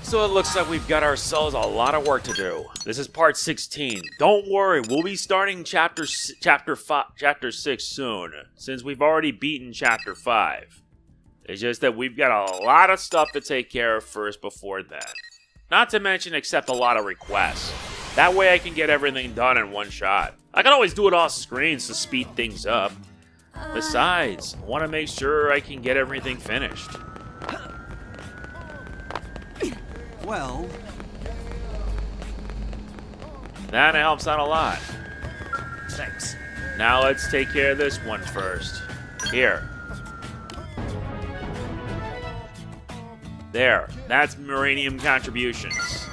So it looks like we've got ourselves a lot of work to do. This is part 16. Don't worry, we'll be starting chapter 6 soon, since we've already beaten chapter 5. It's just that we've got a lot of stuff to take care of first before then. Not to mention accept a lot of requests. That way I can get everything done in one shot. I can always do it off screens to speed things up. Besides, I want to make sure I can get everything finished. Well, that helps out a lot. thanks. Now let's take care of this one first. Here. There. That's uranium contributions.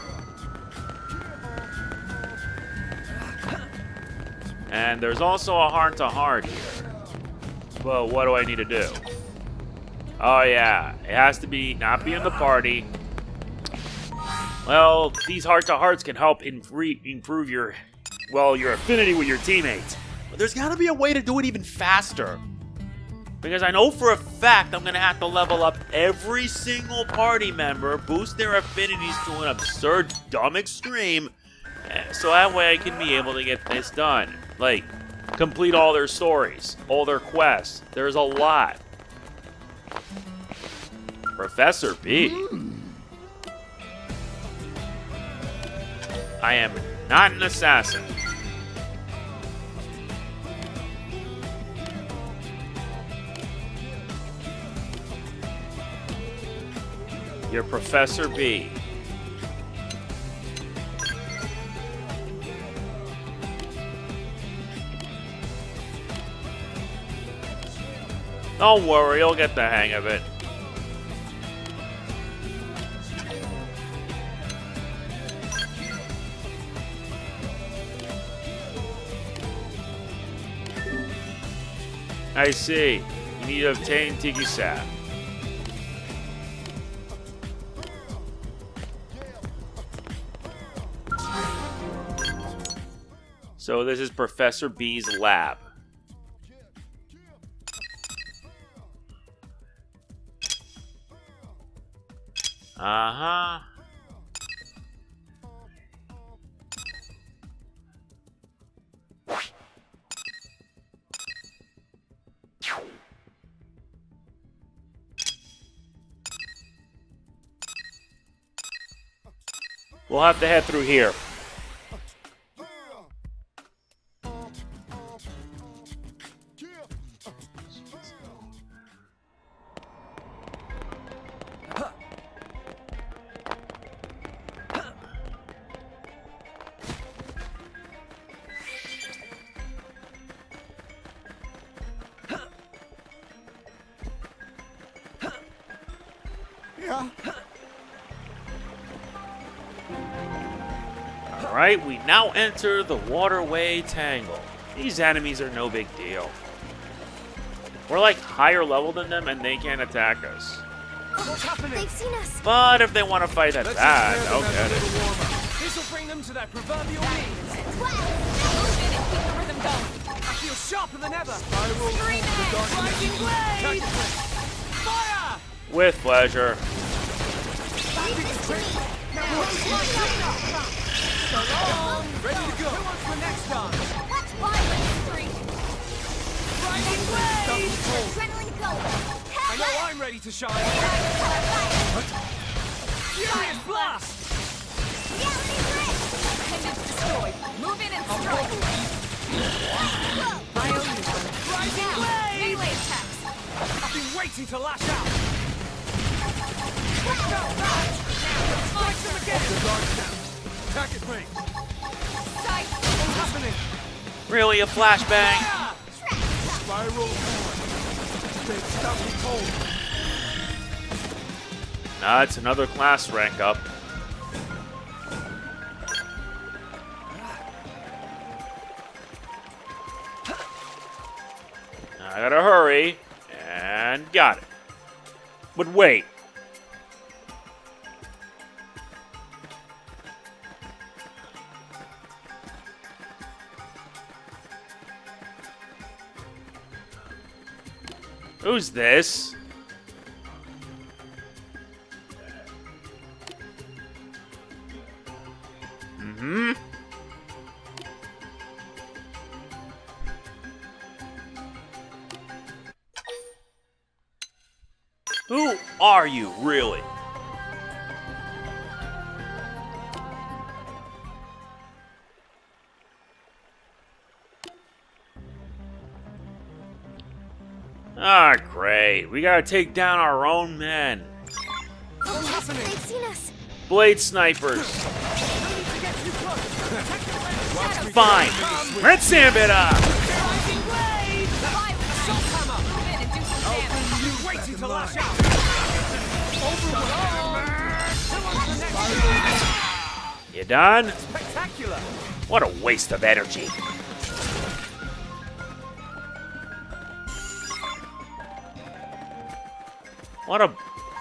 And there's also a heart-to-heart here. Well, what do I need to do? Oh yeah, it has to be not be in the party. Well, these heart-to-hearts can help improve your affinity with your teammates. But there's gotta be a way to do it even faster. Because I know for a fact I'm gonna have to level up every single party member, boost their affinities to an absurd, dumb extreme, so that way I can be able to get this done. Like, complete all their stories, all their quests. There's a lot. Professor B. I am not an assassin. You're Professor B. Don't worry, you'll get the hang of it. I see. You need to obtain Tiki Sap. So this is Professor B's lab. Uh-huh. We'll have to head through here. Alright, we now enter the waterway tangle. These enemies are no big deal. We're like higher level than them and they can't attack us. What's happening? They've seen us. But if they want to fight at that, they'll get it. This will bring them to their proverbial knees. Keep the rhythm going. I feel sharper than ever. Rising blade! Fire! With pleasure. So long. Ready to go. Who wants the next dance? Let's violate streak. Rising blade! Adrenaline go. I know I'm ready to shine. Furious blast! Reality grid! Appendage destroyed. Move in and strike. My own one. Rising Now, blade! melee attacks. I've been waiting to lash out. Strike them again. The guard's down. Target range. Sight. What's happening? Really, a flashbang? Fire! Spiral forward. Stay stoutly cold. Nah, it's another class rank up. I gotta hurry. And got it. But wait. Who's this? are you, really? Ah, great. We gotta take down our own men. Oh, they've seen us. Blade snipers. Fine. Let's slam it up. Wait till lash out. You done? Spectacular. What a waste of energy. What a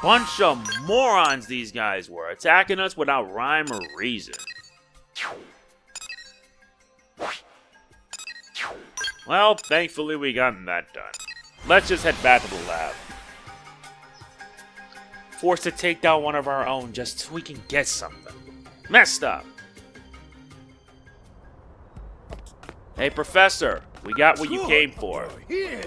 bunch of morons these guys were, attacking us without rhyme or reason. Well, thankfully we got that done. Let's just head back to the lab. Forced to take down one of our own just so we can get something. Messed up. Hey, Professor, we got what you came for. Here.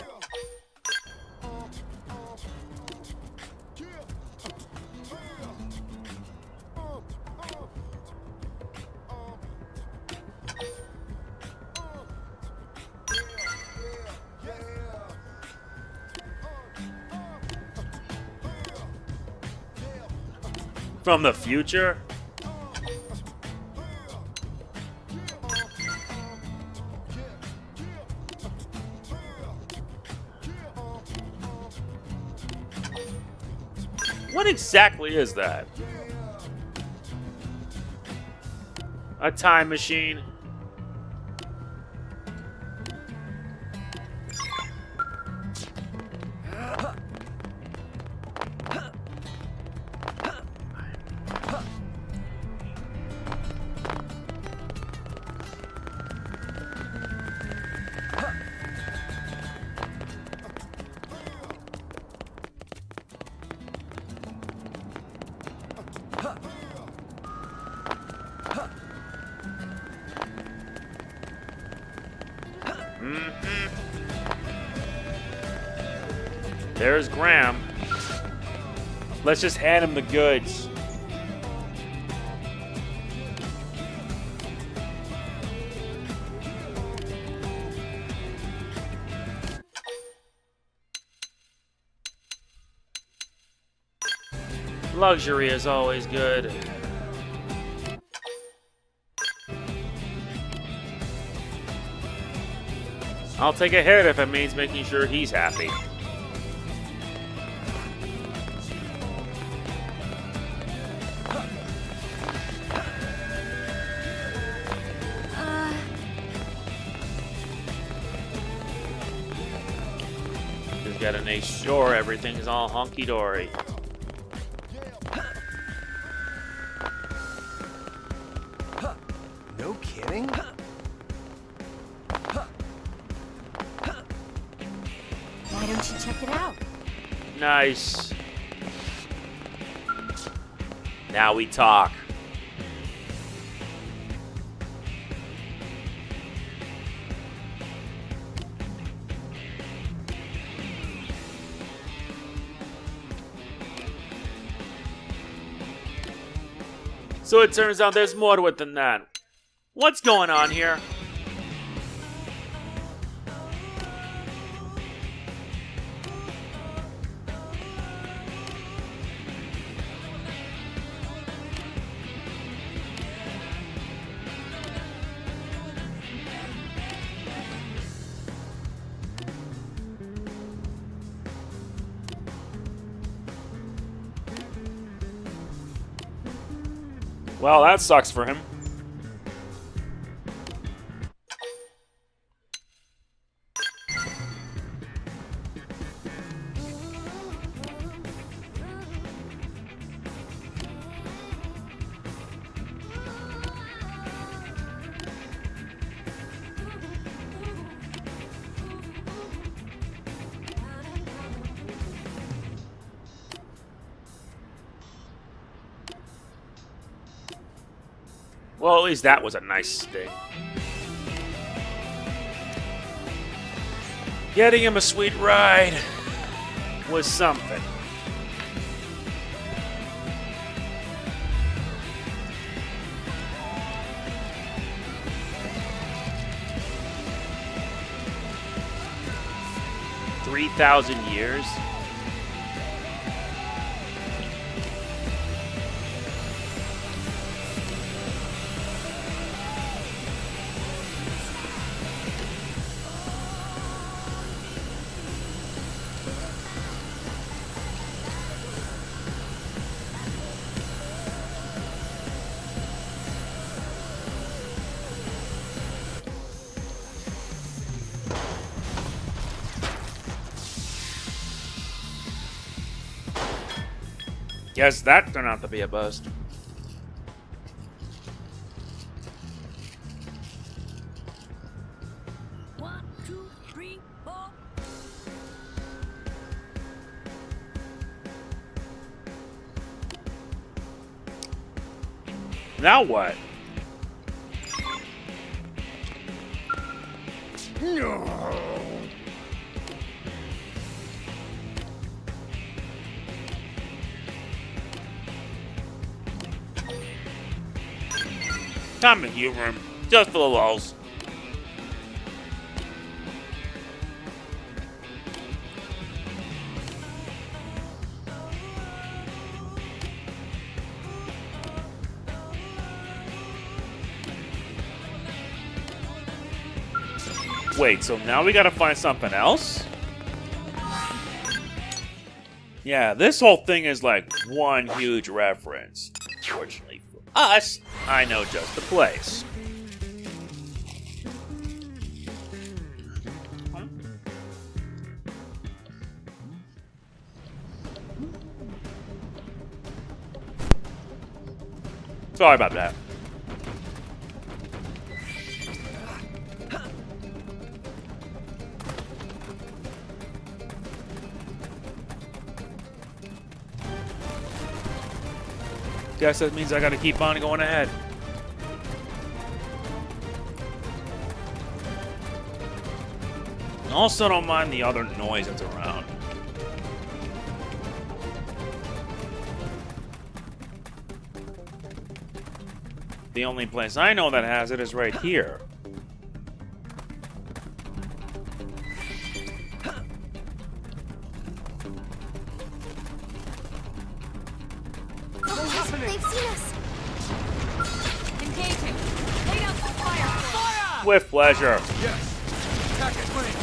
From the future? What exactly is that? A time machine? There's Graham. Let's just hand him the goods. Luxury is always good. I'll take a hit if it means making sure he's happy. Just gotta make sure everything's all hunky-dory. No kidding? Why don't you check it out? Nice. Now we talk. So it turns out there's more to it than that. What's going on here? Well, that sucks for him. Well, at least that was a nice sting. Getting him a sweet ride was something. 3,000 years? Yes, that turned out to be a bust. One, two, three, four. Now what? Time to humor him, just for the lulz. Wait, so now we gotta find something else? Yeah, this whole thing is like one huge reference. Fortunately for us, I know just the place. Sorry about that. Guess that means I gotta keep on going ahead. Also, don't mind the other noise that's around. The only place I know that has it is right here. They've seen us. Engaging. Lay down some fire. Fire! With pleasure. Yes. Attack at range.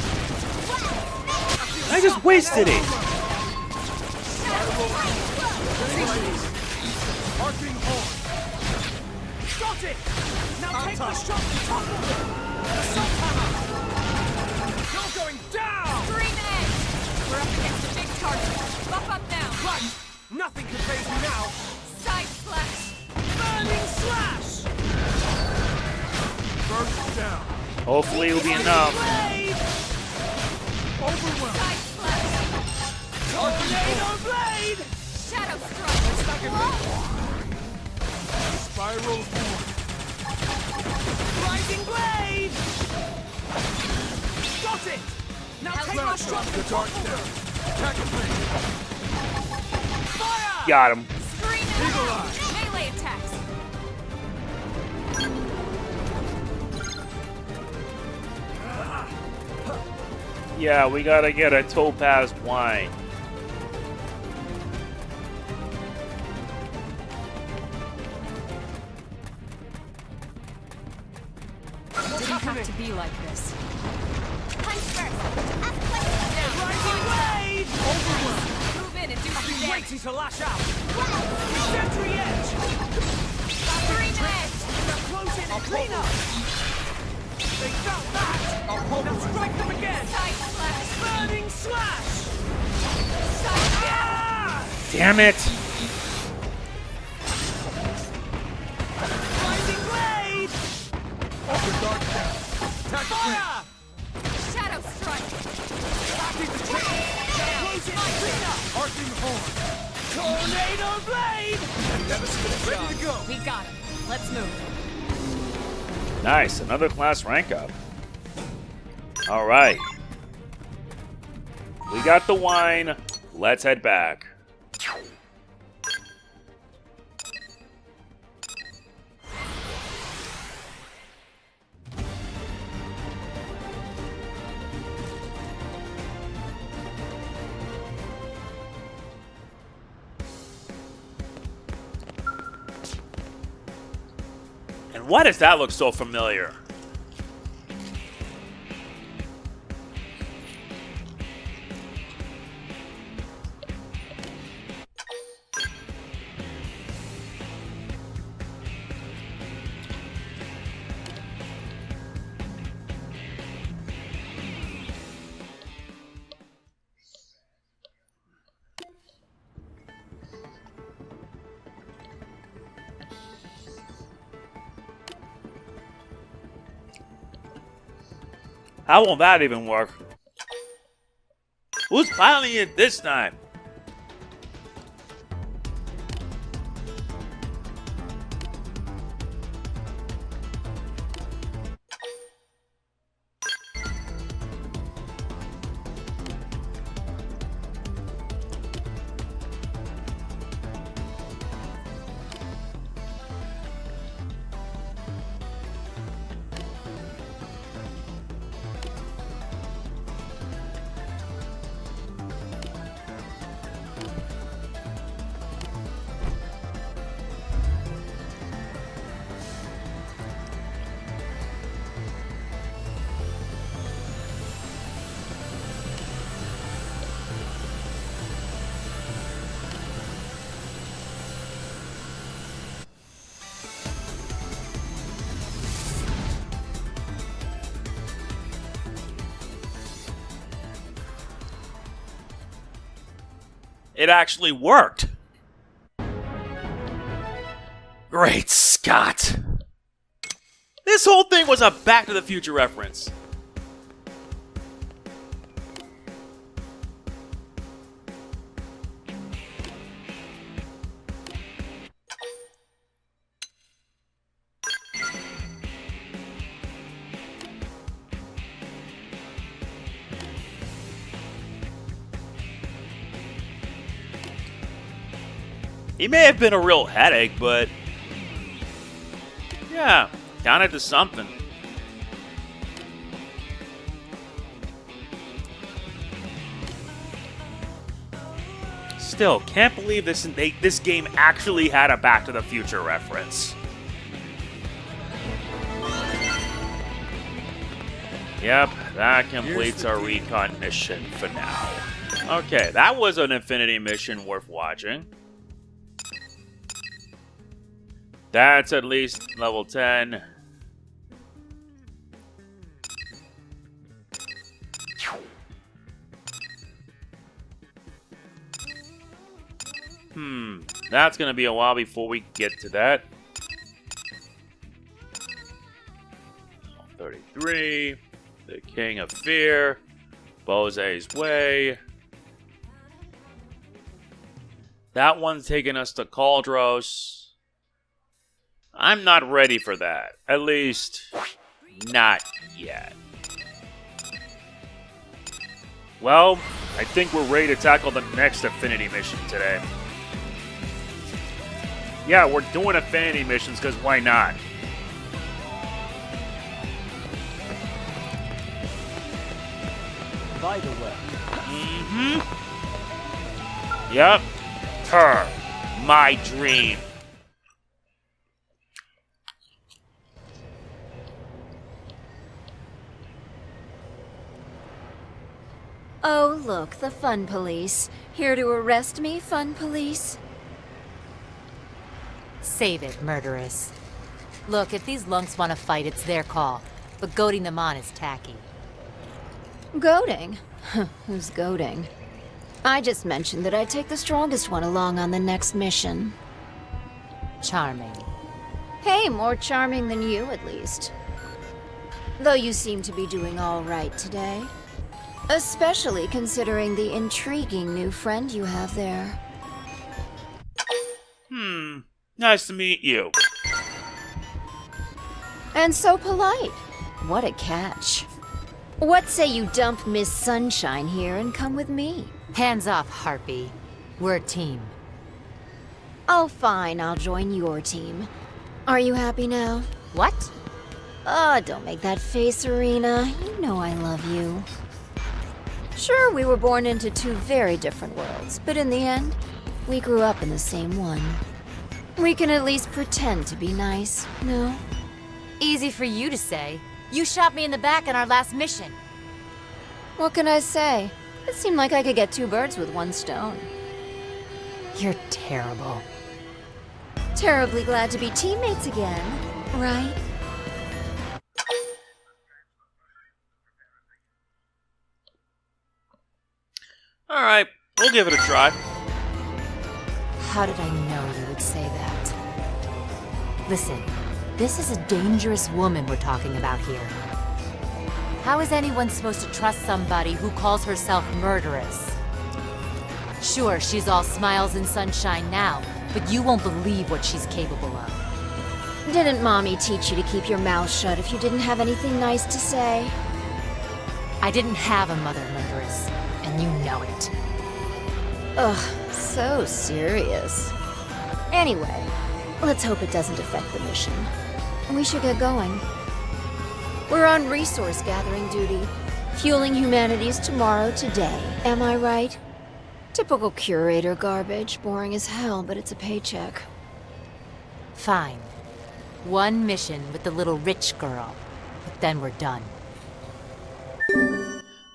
I just wasted it. Arcing horn. Got it. Now take the shot and topple. Assault hammer. You're going down. Green edge. We're up against a big target. Buff up now. Right. Nothing can phase me now. Side slash. Burning slash. Burst down. Hopefully it'll be enough. Blade. Overwhelmed. Side slash. Tornado blade. Shadow strike. Spiral horn. Rising blade. Got it. Now take my shot. The dark down. Attack at range. Fire. Got him. Screen Eagle out. eye. Melee attacks. Yeah, we gotta get a topaz wine. Didn't have to be like this. Punch first. Rising blade. Overwhelmed. Move in and do some damage. Waiting to lash out. Sentry edge. Green edge. Now close in and clean up. They felt that. Now strike them again. Side slash. Burning slash. Side slash. Ah! Damn it! Rising blade. Open dark down. Attack fire. Shadow strike. Backing the train. Now close in and clean up. Arcing horn. Tornado blade. And never skip. Ready to go. We got him. Let's move. Nice, another class rank up. Alright. We got the wine. Let's head back. Why does that look so familiar? How will that even work? Who's piloting it this time? It actually worked. Great Scott. This whole thing was a Back to the Future reference. He may have been a real headache, but yeah, counted to something. Still, can't believe this game actually had a Back to the Future reference. Yep, that completes our recon mission for now. Okay, that was an Infinity mission worth watching. That's at least level 10. That's gonna be a while before we get to that. 33, the King of Fear, Bose's Way. That one's taking us to Caldros. I'm not ready for that. At least, not yet. Well, I think we're ready to tackle the next Affinity mission today. Yeah, we're doing Affinity missions because why not? By the way. Yep. Her. My dream. Oh, look, the fun police. Here to arrest me, fun police? Save it, murderess. Look, if these lunks want to fight, it's their call. But goading them on is tacky. Goading? Who's goading? I just mentioned that I'd take the strongest one along on the next mission. Charming. Hey, more charming than you, at least. Though you seem to be doing all right today. Especially considering the intriguing new friend you have there. Nice to meet you. And so polite. What a catch. What say you dump Miss Sunshine here and come with me? Hands off, Harpy. We're a team. Oh, fine, I'll join your team. Are you happy now? What? Oh, don't make that face, Irina. You know I love you. Sure, we were born into two very different worlds, but in the end, we grew up in the same one. We can at least pretend to be nice, no? Easy for you to say. You shot me in the back in our last mission. What can I say? It seemed like I could get 2 birds with 1 stone. You're terrible. Terribly glad to be teammates again, right? Alright, we'll give it a try. How did I know you would say that? Listen, this is a dangerous woman we're talking about here. How is anyone supposed to trust somebody who calls herself Murderess? Sure, she's all smiles and sunshine now, but you won't believe what she's capable of. Didn't Mommy teach you to keep your mouth shut if you didn't have anything nice to say? I didn't have a mother, Murderess, and you know it. Ugh, so serious. Anyway, let's hope it doesn't affect the mission. We should get going. We're on resource gathering duty, fueling humanity's tomorrow today. Am I right? Typical curator garbage, boring as hell, but it's a paycheck. Fine. 1 mission with the little rich girl, but then we're done.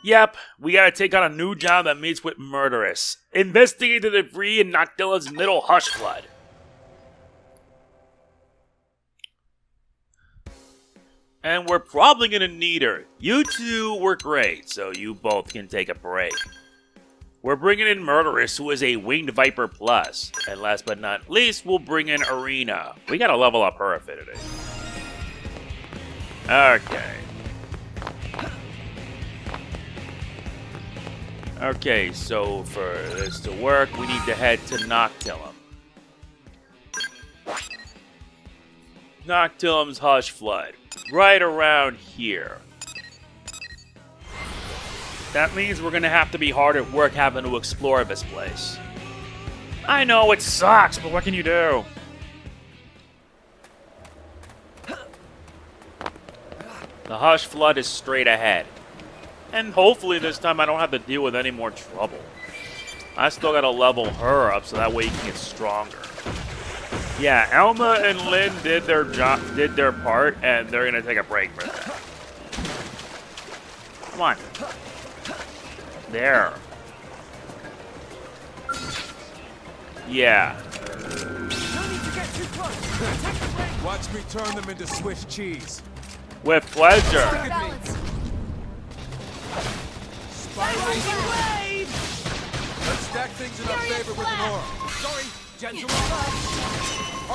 Yep, we gotta take on a new job that meets with Murderess. Investigate the debris in Noctilla's middle hush flood. And we're probably gonna need her. You two were great, so you both can take a break. We're bringing in Murderess, who is a Winged Viper Plus. And last but not least, we'll bring in Irina. We gotta level up her affinity. Okay. Okay, so for this to work, we need to head to Noctilla. Noctilum's Hush Flood. Right around here. That means we're gonna have to be hard at work having to explore this place. I know it sucks, but what can you do? The Hush Flood is straight ahead. And hopefully this time I don't have to deal with any more trouble. I still gotta level her up so that way you can get stronger. Yeah, Elma and Lynn did their job, did their part, and they're gonna take a break for that. Come on. There. Yeah. No need to get too close. Protect the brain. Watch me turn them into Swiss cheese. With pleasure. Balance. Spiraling blade. Let's stack things in our favor with an aura. Sorry, gentlemen.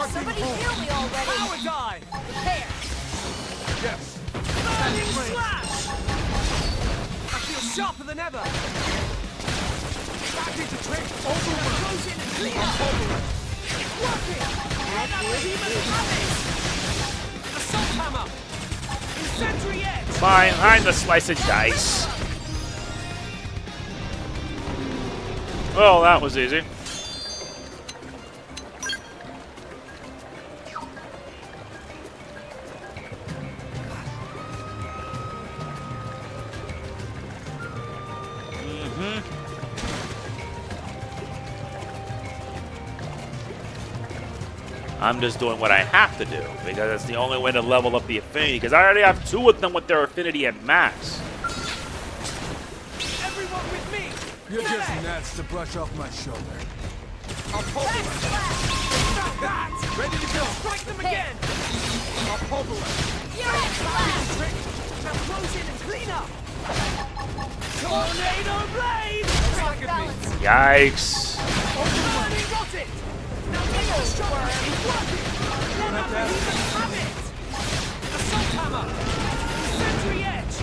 Somebody heal me already. Power die. Prepare. Yes. Burning slash. I feel sharper than ever. Back into trick. Overwork. Close in and clear. Working. Let out the demon habit. Assault hammer. Incendiary edge. Behind the slice of dice. Well, that was easy. I'm just doing what I have to do, because that's the only way to level up the affinity, because I already have 2 of them with their affinity at max. Everyone with me. You're just gnats to brush off my shoulder. I'll pulverize. That. Ready to go. Strike them again. I'll pulverize. Trick. Now close in and clean up. Tornado blade. Strike at me. Yikes. Overrunning got it. Now take the shot. Keep working. Let out the demon habit. Assault hammer. Incendiary edge.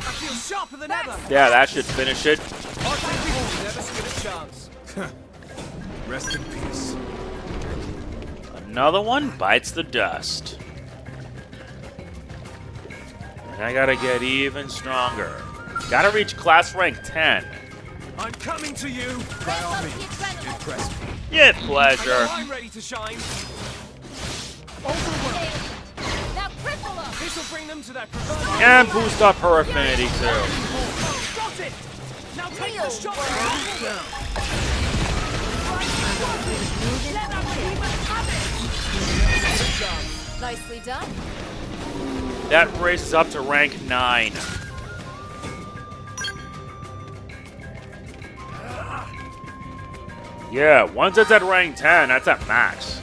I feel sharper than ever. Yeah, that should finish it. I'll take people never stood a chance. Rest in peace. Another one bites the dust. And I gotta get even stronger. Gotta reach class rank 10. I'm coming to you. By all means, impress me. Yeah, pleasure. I'm ready to shine. Overwork. Now cripple them! This will bring them to that proverbial. And boost up her affinity too. Got it. Now take the shot. Let that demon have it. Nicely done. That raises up to rank 9. Yeah, once it's at rank 10, that's at max.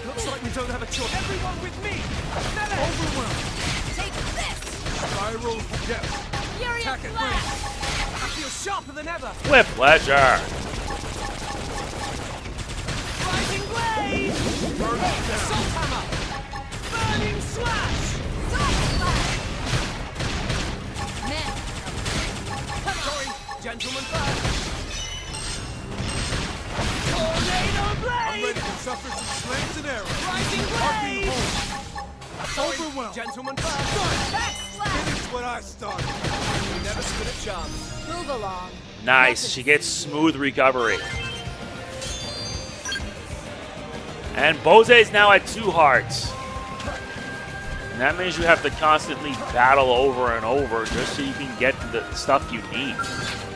Looks like we don't have a choice. Everyone with me! Overwhelmed! Take this! Spiral depth. Qlurian Attack it, Flash! I feel sharper than ever! With pleasure. Rising Blade! Burn it down. Assault Hammer! Burning Slash! Men, Sorry, gentlemen first! Tornado I'm ready Blade! to suffer some slams and arrows. Rising Arcing Blade! home. Overwhelmed. Gentlemen first! backslash! Finish what I started. We never spit a chance. Move along. Nice, she gets smooth recovery. And Bose's now at 2 hearts. And that means you have to constantly battle over and over just so you can get the stuff you need.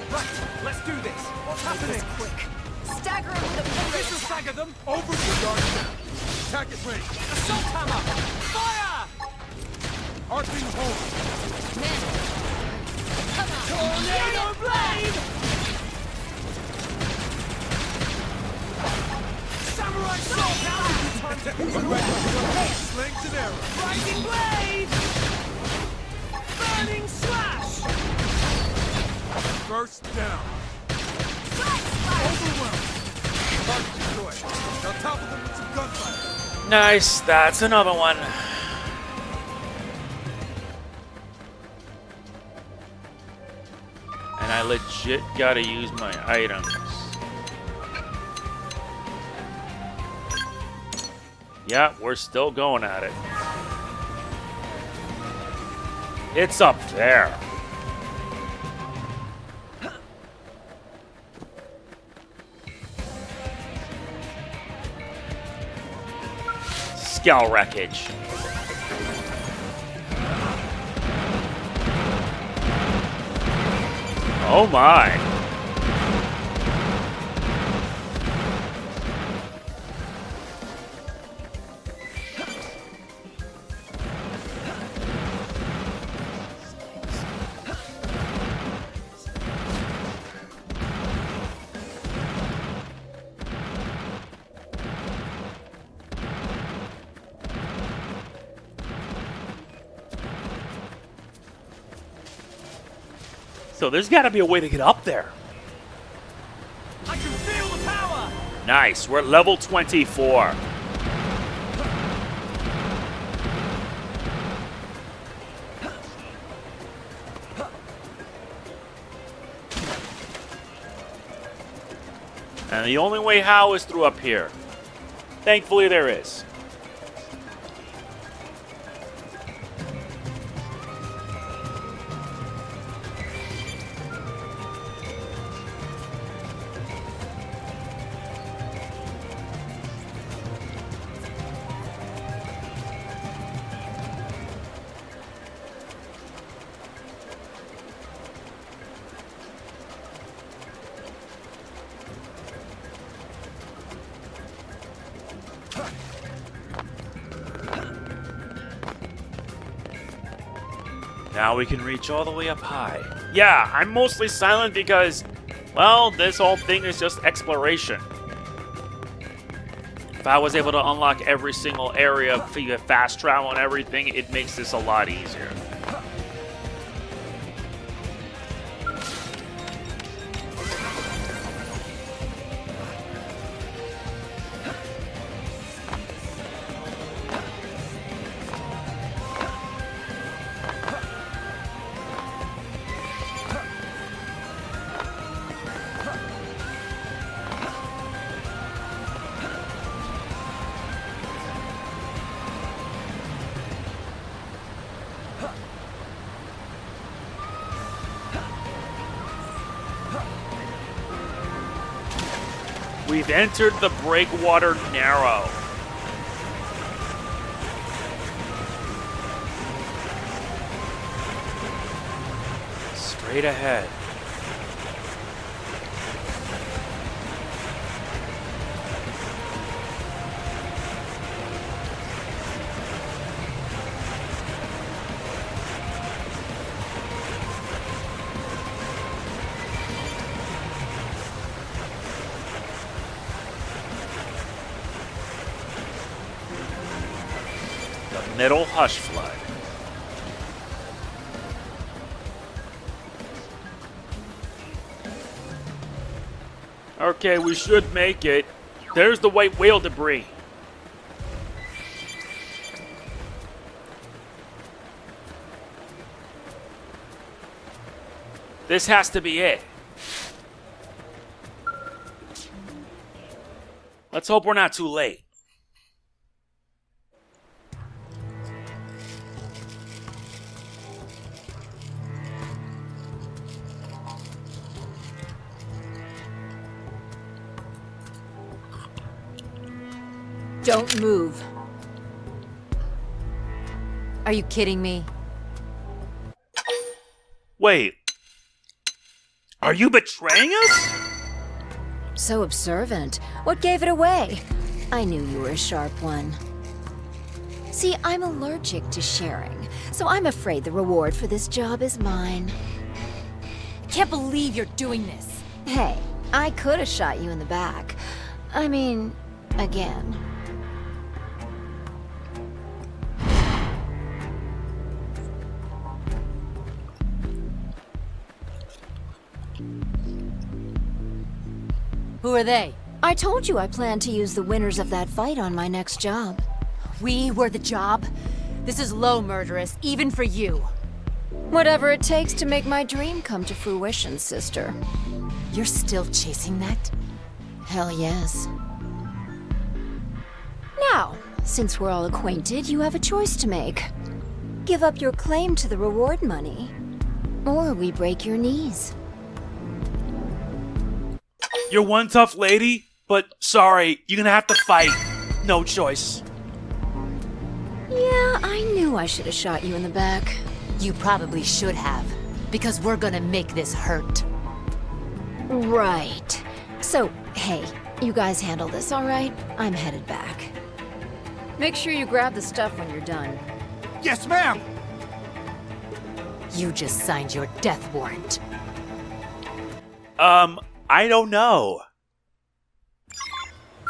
Right, let's do this. What's happening? Quick. Stagger him with a This pin will stagger them. Over to guard down. Attack at range. Assault Hammer! Fire! Arcing home. Men, come on. Tornado Blade! Samurai Sword! Now is the time to I'm ready to go. Slings and arrows. Rising Blade! Burning Slash! Burst down. Overwhelmed. Target destroyed. Now topple them with some gunfire. Nice, that's another one. And I legit gotta use my items. Yeah, we're still going at it. It's up there. Skull wreckage. Oh my. So there's got to be a way to get up there. I can feel the power! Nice, we're at level 24. And the only way how is through up here. Thankfully there is. Now we can reach all the way up high. Yeah, I'm mostly silent because, well, this whole thing is just exploration. If I was able to unlock every single area via fast travel and everything, it makes this a lot easier. We've entered the Breakwater Narrow. Straight ahead. middle hush flood. Okay, we should make it. There's the white whale debris. This has to be it. Let's hope we're not too late. Don't move. Are you kidding me? Wait. Are you betraying us? So observant. What gave it away? I knew you were a sharp one. See, I'm allergic to sharing, so I'm afraid the reward for this job is mine. I can't believe you're doing this. Hey, I could have shot you in the back. I mean, again. Who are they? I told you I planned to use the winners of that fight on my next job. We were the job? This is low, Murderess, even for you. Whatever it takes to make my dream come to fruition, sister. You're still chasing that? Hell yes. Now, since we're all acquainted, you have a choice to make. Give up your claim to the reward money, or we break your knees. You're one tough lady, but sorry, you're gonna have to fight. No choice. Yeah, I knew I should have shot you in the back. You probably should have, because we're gonna make this hurt. Right. So, hey, you guys handle this, all right? I'm headed back. Make sure you grab the stuff when you're done. Yes, ma'am! You just signed your death warrant. I don't know.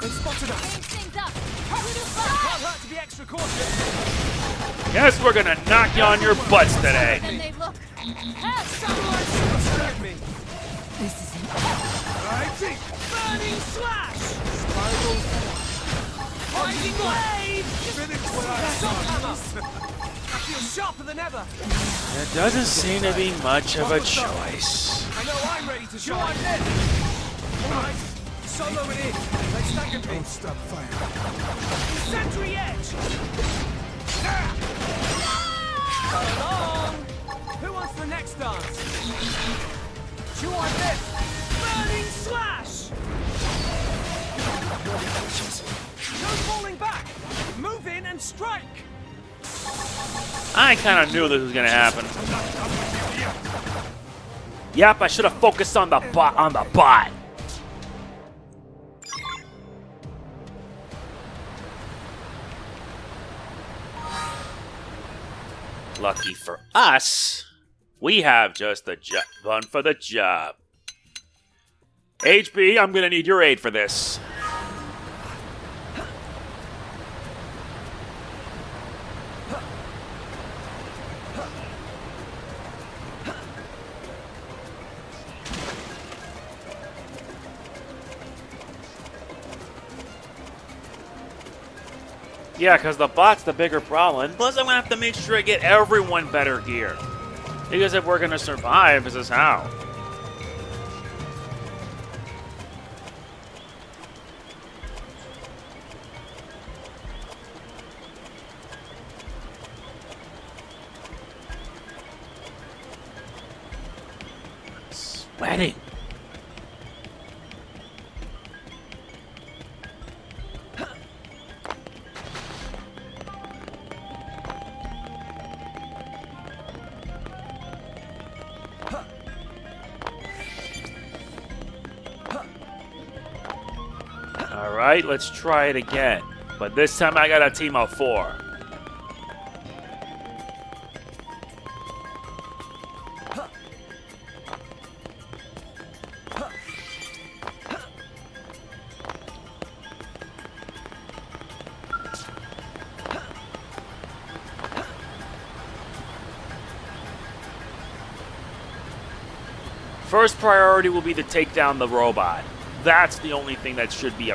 They spotted us! Can't hurt to be extra cautious! Guess we're gonna knock you on your butts today. They look. Someone scared me! This isn't. I think! Burning slash! Spiral Rising blade! finish what I Assault hammer! started! I feel sharper than ever. There doesn't seem to be much of a choice. I know I'm ready to shine. Alright, solo it in. They staggered me. Don't stop firing. Sentry edge! Come along! Who wants the next dance? Chew on this! Burning slash! No falling back! Move in and strike! I kind of knew this was gonna happen. Yep, I should have focused on the bot. Lucky for us, we have just the one for the job. HB, I'm gonna need your aid for this. Yeah, because the bot's the bigger problem. Plus, I'm going to have to make sure I get everyone better gear. Because if we're going to survive, this is how. Sweating. Alright, let's try it again. But this time I got a team of 4. First priority will be to take down the robot. That's the only thing that shouldn't be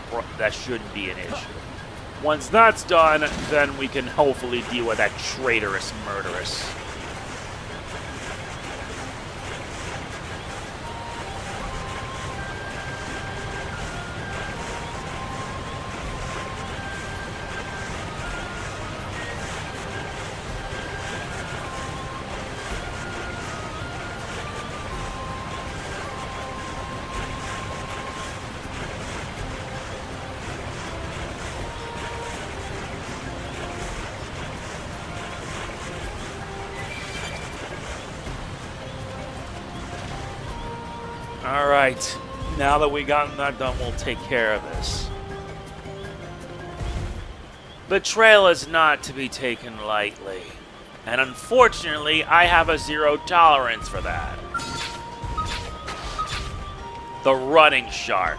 an issue. Once that's done, then we can hopefully deal with that traitorous Murderess. Alright, now that we gotten that done, we'll take care of this. Betrayal is not to be taken lightly, and unfortunately, I have a zero tolerance for that. The running shark.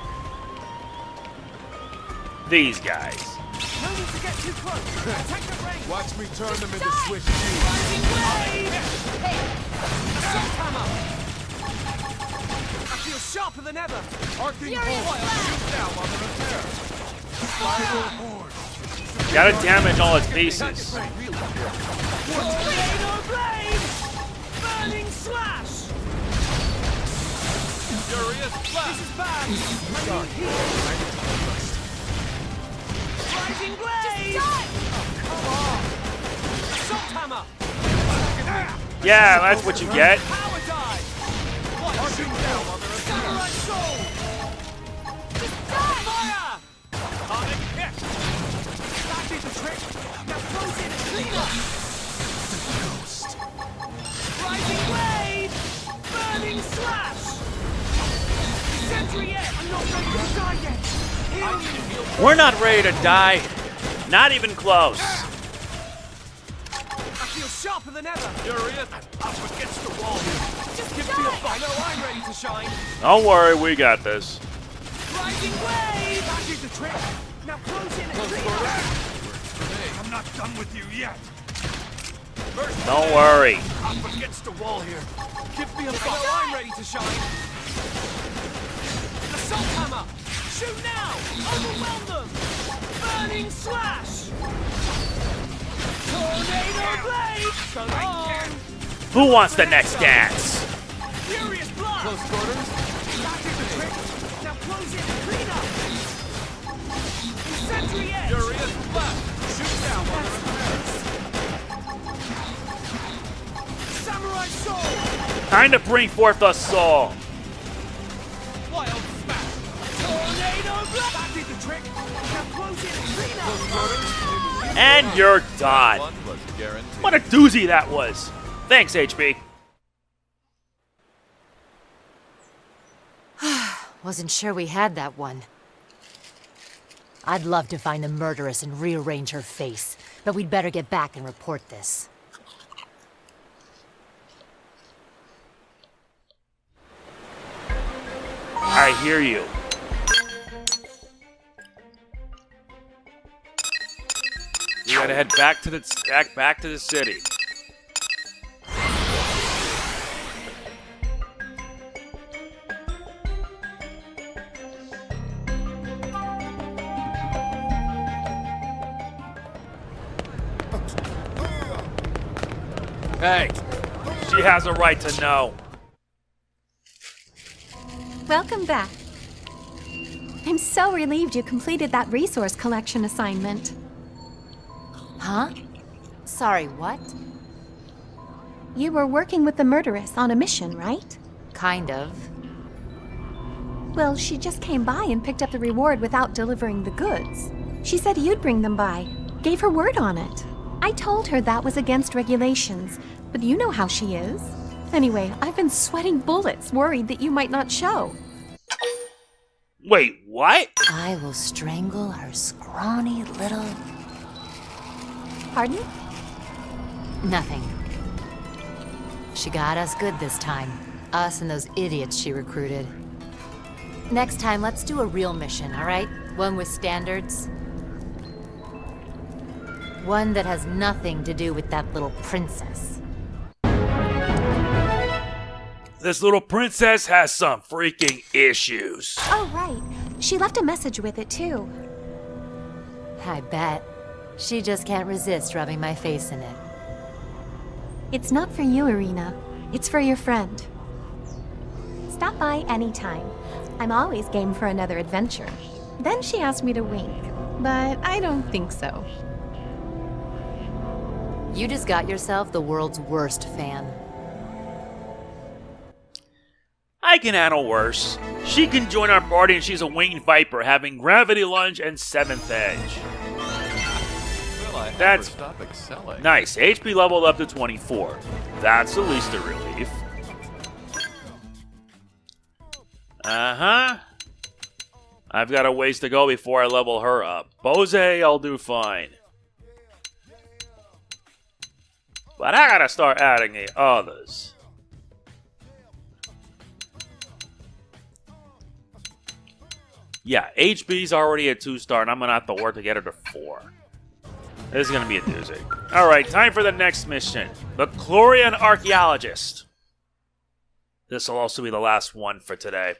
These guys. No need to get too close. Protect the range. Watch me turn them into Swiss cheese. Rising wave! Assault hammer! I feel sharper than ever. Arcing horn. Shoot down while they're repaired. Spiral horn. Gotta damage all its bases. Tornado blade! Burning slash! Furious blast. This is bad. I need heal. Rising blade! Come on! Assault hammer! Yeah, that's what you get. Power dive! Arcing down while they're Samurai repaired. soul! Just die! Fire! Atomic hit. That did the trick! Now close in and clean up! Rising blade! Burning slash! Sentry yet! I'm not ready to die yet! Heal me! We're not ready to die. Not even close. I feel sharper than ever! Furious. Up against the wall here. Just give me a fight! I know I'm ready to shine! Don't worry, we got this. Rising blade! That did the trick! Now close in and clean up! I'm not done with you yet. Don't worry. Up against the wall here. Give me a I know fight. I'm ready to shine! Assault hammer! Shoot now! Overwhelm them! Burning slash! Tornado blade! Come on! Who wants the next dance? Furious blast! Close quarters. That did the trick! Now close in and clean up! Sentry edge! Furious blast. Shoot down while they're repaired. Samurai soul! Time to bring forth the soul. Wild smash. Tornado blast! That did the trick! Now close in and clean up! And you're done. One was guaranteed. What a doozy that was. Thanks, HB. Wasn't sure we had that one. I'd love to find the murderess and rearrange her face, but we'd better get back and report this. I hear you. We gotta head back to the city. Hey, she has a right to know. Welcome back. I'm so relieved you completed that resource collection assignment. Huh? Sorry, what? You were working with the murderess on a mission, right? Kind of. Well, she just came by and picked up the reward without delivering the goods. She said you'd bring them by. Gave her word on it. I told her that was against regulations, but you know how she is. Anyway, I've been sweating bullets, worried that you might not show. Wait, what? I will strangle her scrawny little... Pardon? Nothing. She got us good this time. Us and those idiots she recruited. Next time, let's do a real mission, all right? One with standards. One that has nothing to do with that little princess. This little princess has some freaking issues. Oh, right. She left a message with it, too. I bet. She just can't resist rubbing my face in it. It's not for you, Irina. It's for your friend. Stop by anytime. I'm always game for another adventure. Then she asked me to wink, but I don't think so. You just got yourself the world's worst fan. I can handle worse. She can join our party and she's a winged viper having gravity lunge and 7th edge. Will I ever That's stop excelling? nice. HP leveled up to 24. That's at least a relief. Uh-huh. I've got a ways to go before I level her up. Bose, I'll do fine. But I gotta start adding the others. Yeah, HB's already at 2-star, and I'm gonna have to work to get her to 4. This is gonna be a doozy. Alright, time for the next mission. The Qlurian Archaeologist. This will also be the last one for today.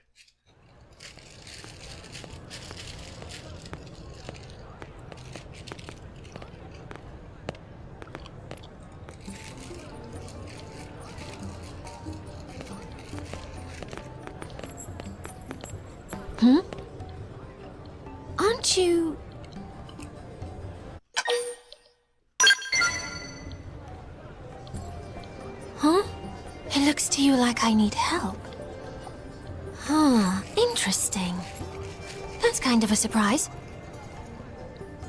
Aren't you... Huh? It looks to you like I need help. Huh, interesting. That's kind of a surprise.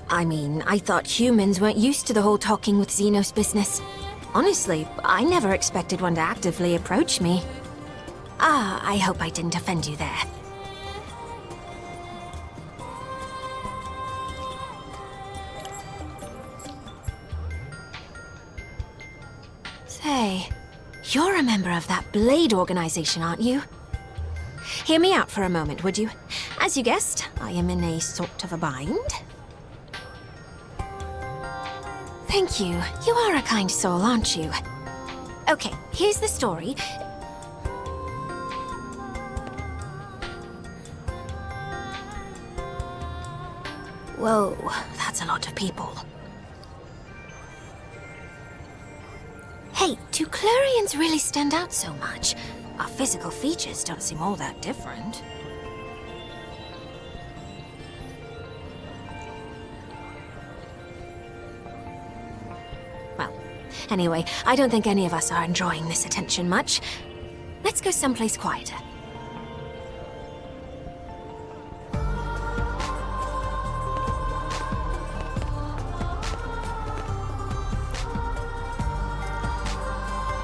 I mean, I thought humans weren't used to the whole talking with Xenos business. Honestly, I never expected one to actively approach me. I hope I didn't offend you there. Say, you're a member of that Blade organization, aren't you? Hear me out for a moment, would you? As you guessed, I am in a sort of a bind. Thank you. You are a kind soul, aren't you? Okay, here's the story. Whoa, that's a lot of people. Hey, do Qlurians really stand out so much? Our physical features don't seem all that different. Well, anyway, I don't think any of us are enjoying this attention much. Let's go someplace quieter.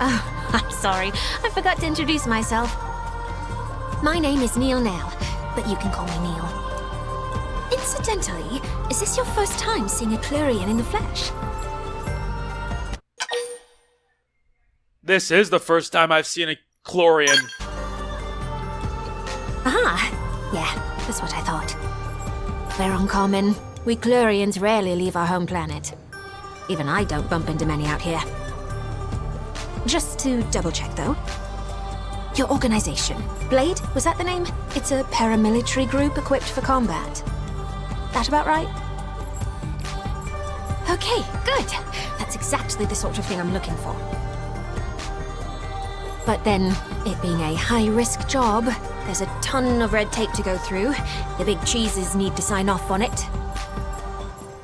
Oh, I'm sorry. I forgot to introduce myself. My name is Neilnail, but you can call me Neil. Incidentally, is this your first time seeing a Qlurian in the flesh? This is the first time I've seen a Qlurian. Ah, yeah, that's what I thought. We're uncommon. We Qlurians rarely leave our home planet. Even I don't bump into many out here. Just to double-check, though. Your organization, Blade, was that the name? It's a paramilitary group equipped for combat. That about right? Okay, good. That's exactly the sort of thing I'm looking for. But then, it being a high-risk job, there's a ton of red tape to go through. The big cheeses need to sign off on it.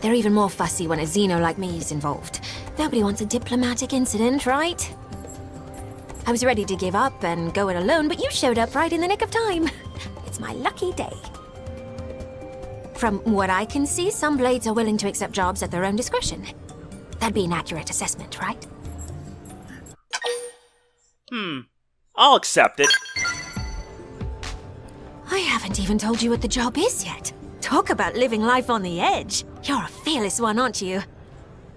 They're even more fussy when a Xeno like me is involved. Nobody wants a diplomatic incident, right? I was ready to give up and go it alone, but you showed up right in the nick of time. It's my lucky day. From what I can see, some Blades are willing to accept jobs at their own discretion. That'd be an accurate assessment, right? I'll accept it. I haven't even told you what the job is yet. Talk about living life on the edge. You're a fearless one, aren't you?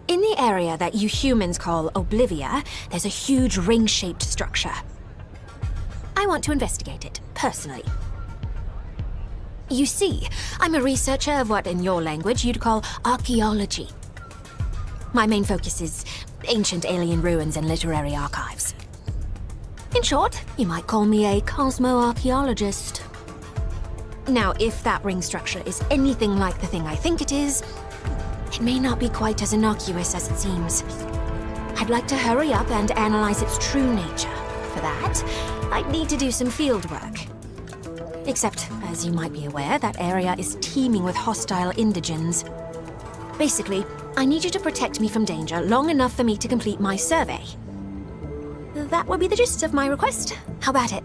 In the area that you humans call Oblivia, there's a huge ring-shaped structure. I want to investigate it, personally. You see, I'm a researcher of what in your language you'd call archaeology. My main focus is ancient alien ruins and literary archives. In short, you might call me a Archaeologist. Now, if that ring structure is anything like the thing I think it is, it may not be quite as innocuous as it seems. I'd like to hurry up and analyze its true nature. For that, I'd need to do some field work. Except, as you might be aware, that area is teeming with hostile indigens. Basically, I need you to protect me from danger long enough for me to complete my survey. That would be the gist of my request. How about it?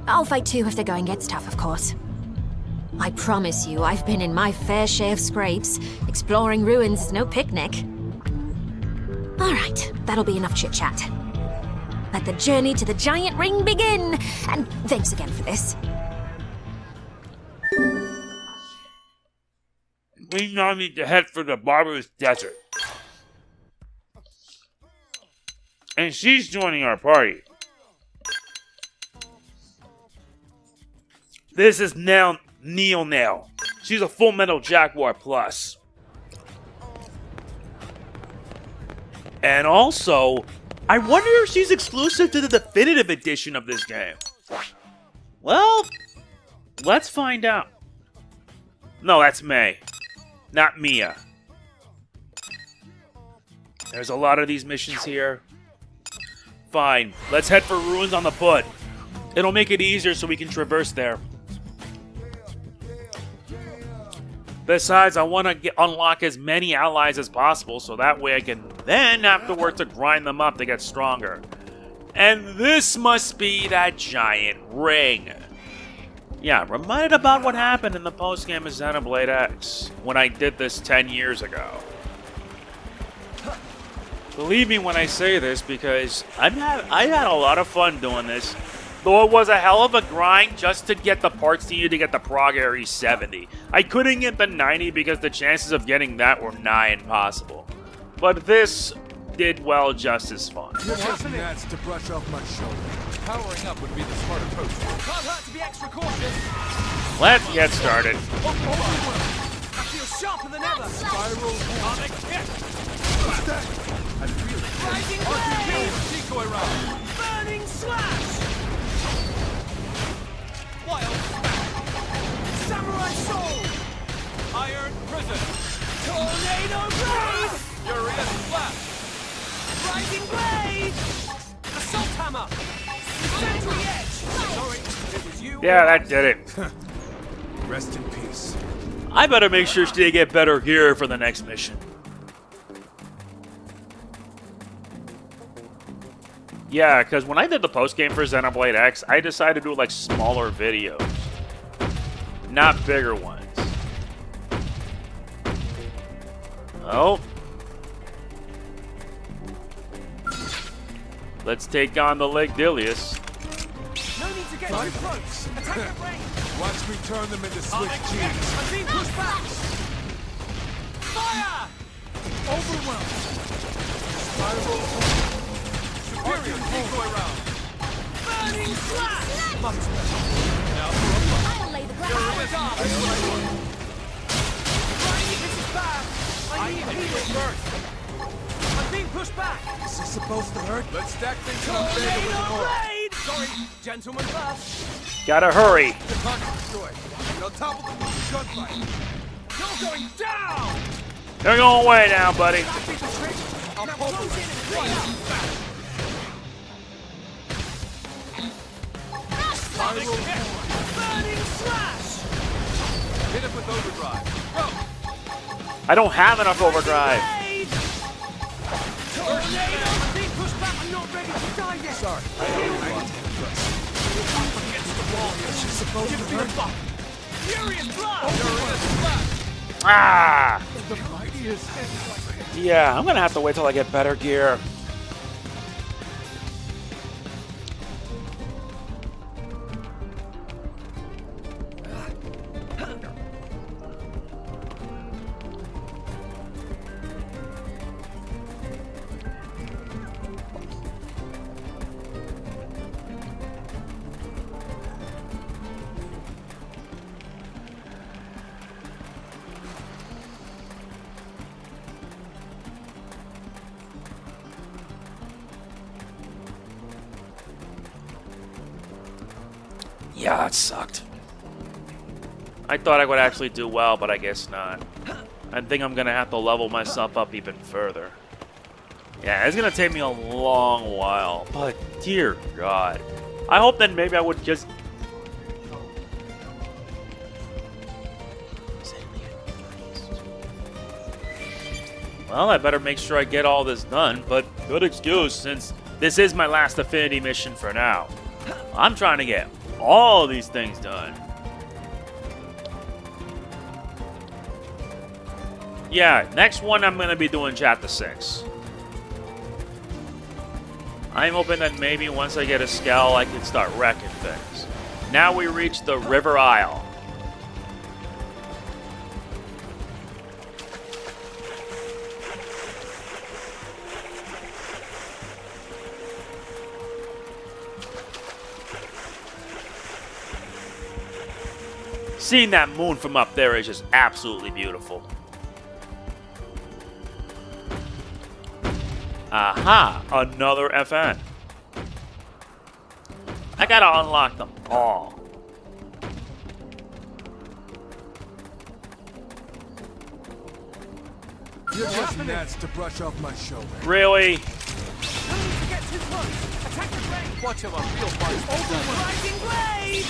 I'll fight too if the going gets tough, of course. I promise you, I've been in my fair share of scrapes. Exploring ruins is no picnic. All right, that'll be enough chit-chat. Let the journey to the giant ring begin! And thanks again for this. We now need to head for the barbarous desert. And she's joining our party. This is now Neilnail. She's a Full Metal Jaguar Plus. And also, I wonder if she's exclusive to the definitive edition of this game. Well, let's find out. No, that's May. Not Mia. There's a lot of these missions here. Fine, let's head for ruins on the foot. It'll make it easier so we can traverse there. Besides, I want to unlock as many allies as possible, so that way I can then afterwards to grind them up to get stronger. And this must be that giant ring. Yeah, reminded about what happened in the post-game of Xenoblade X, when I did this 10 years ago. Believe me when I say this, because I had a lot of fun doing this. Though it was a hell of a grind just to get the parts needed to get the Prog Ares 70. I couldn't get the 90 because the chances of getting that were nigh impossible. But this did well just as fun. You're just gnats to brush off my shoulder. Powering up would be the smart approach. Can't hurt to be extra cautious. Let's get started. I feel sharper than ever. Spiral. What's that? I feel it. Rising blade. Decoy round. Burning slash. Wild. Samurai soul. Iron prison. Tornado blade. Furious flash. Rising blade. Assault hammer. Sentry edge. Sorry, it was you. Yeah, that did it. Rest in peace. I better make sure to get better gear for the next mission. Yeah, because when I did the post-game for Xenoblade X, I decided to do like smaller videos. Not bigger ones. Oh. Let's take on the Legdilius. No need to get too close. Attack at range. Watch me turn them into Switch G's. I'm being pushed back. Fire! Overwhelmed. Spiral. Superior decoy round. Burning slash. Much better. Now for a block. I'll lay the ground. This is bad. I need healing first. I'm being pushed back. Is this supposed to hurt? Let's stack things on bigger with Tornado more. blade. Sorry, gentlemen first. Gotta hurry. The target destroyed. And on top of the gunfight. You're going down. They're going away now, buddy. That be the trick. Now close in and clean up. Spiral. Burning slash. Hit it with overdrive. Go. I don't have enough overdrive. Blade. Tornado. I'm being pushed back. I'm not ready to die yet. Sorry. Against the wall here. She's supposed to hurt. Furious blood. Furious flash. Ah! The mightiest. Yeah, I'm gonna have to wait till I get better gear. Yeah, that sucked. I thought I would actually do well, but I guess not. I think I'm gonna have to level myself up even further. Yeah, it's gonna take me a long while, but dear God. I hope that maybe I would just... Well, I better make sure I get all this done, but good excuse since this is my last Affinity mission for now. I'm trying to get all these things done. Yeah, next one I'm going to be doing Chapter 6. I'm hoping that maybe once I get a Skell, I can start wrecking things. Now we reach the River Isle. Seeing that moon from up there is just absolutely beautiful. Aha! Another FN. I gotta unlock them all. You're just nuts to brush off my shoulder. Really? Watch him on real fight. Rising blade!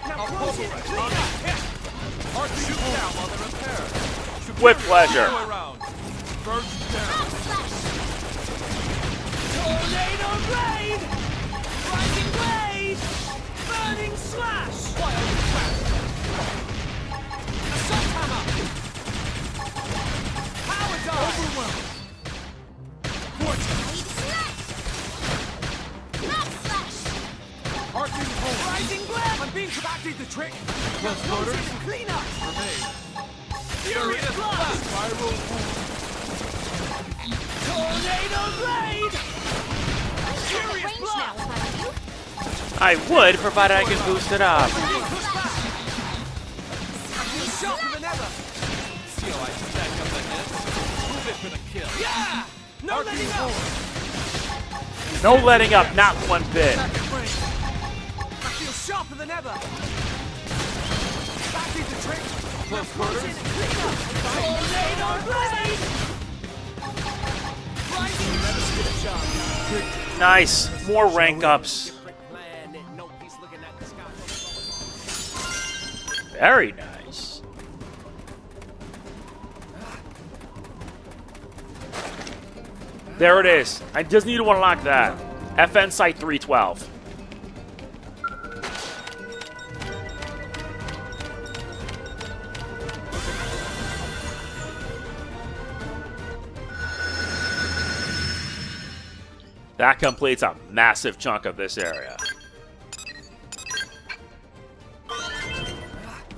Now close it and clean up! Shoot down while they're repaired. With pleasure. First down. Tornado blade! Rising blade! Burning slash! Assault hammer! Power dive! Overwhelm. Arcing home. Rising blade! I'm being activate the trick. Now close it and clean up! Furious blast! Spiral home. Tornado blade! Furious blast! I would, provided I can boost it up. Sharper than ever! See how I stack up the hits? Move it for the kill. Yeah! No letting up! No letting up, not one bit. I feel sharper than ever! Back the trick. Close quarters. Tornado blade! Rising never skip a shot. Nice. More rank ups. Very nice. There it is. I just need to unlock that. FN Site 312. That completes a massive chunk of this area.